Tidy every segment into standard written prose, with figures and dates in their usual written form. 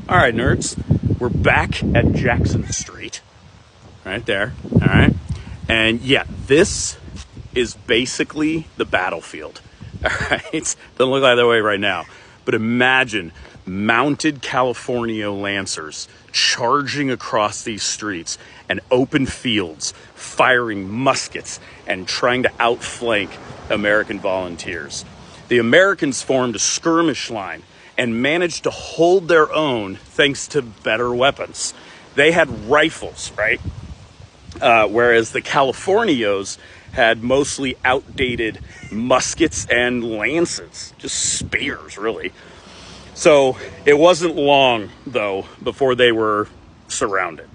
All right, nerds, we're back at Jackson Street, right there, all right? And yeah, this is basically the battlefield, all right? Doesn't look like that way right now, but imagine mounted California Lancers charging across these streets and open fields, firing muskets and trying to outflank American volunteers. The Americans formed a skirmish line and managed to hold their own thanks to better weapons. They had rifles, right? Whereas the Californios had mostly outdated muskets and lances, just spears, really. So it wasn't long, though, before they were surrounded.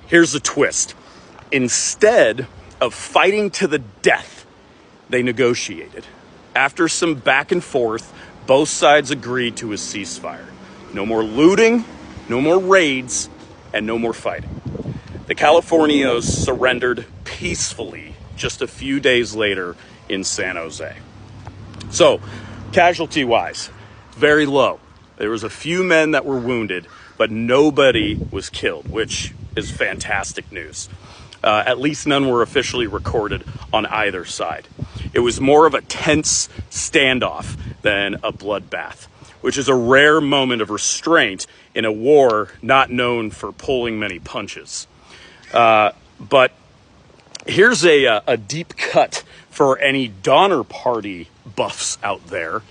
Here's the twist. Instead of fighting to the death, they negotiated. After some back and forth, both sides agreed to a ceasefire. No more looting, no more raids, and no more fighting. The Californios surrendered peacefully just a few days later in San Jose. So, casualty-wise, very low. There was a few men that were wounded, but nobody was killed, which is fantastic news. At least none were officially recorded on either side. It was more of a tense standoff than a bloodbath, which is a rare moment of restraint in a war not known for pulling many punches. But here's a deep cut for any Donner Party buffs out there.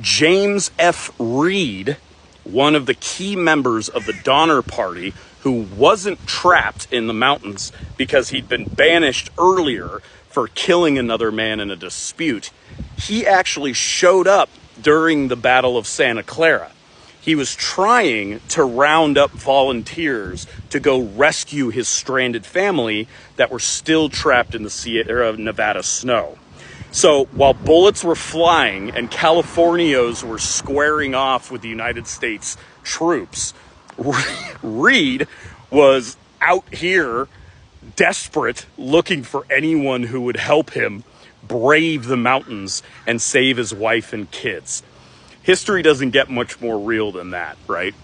James F. Reed, one of the key members of the Donner Party, who wasn't trapped in the mountains because he'd been banished earlier for killing another man in a dispute, he actually showed up during the Battle of Santa Clara. He was trying to round up volunteers to go rescue his stranded family that were still trapped in the Sierra Nevada snow. So while bullets were flying and Californios were squaring off with the United States troops, Reed was out here desperate, looking for anyone who would help him brave the mountains and save his wife and kids. History doesn't get much more real than that, right?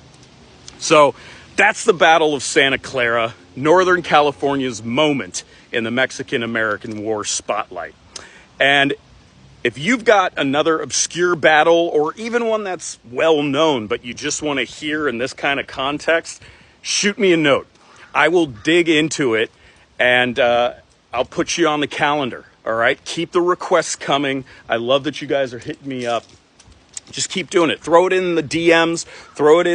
So that's the Battle of Santa Clara, Northern California's moment in the Mexican-American War spotlight. And if you've got another obscure battle or even one that's well known, but you just want to hear in this kind of context, shoot me a note. I will dig into it and I'll put you on the calendar. All right. Keep the requests coming. I love that you guys are hitting me up. Just keep doing it. Throw it in the DMs, throw it in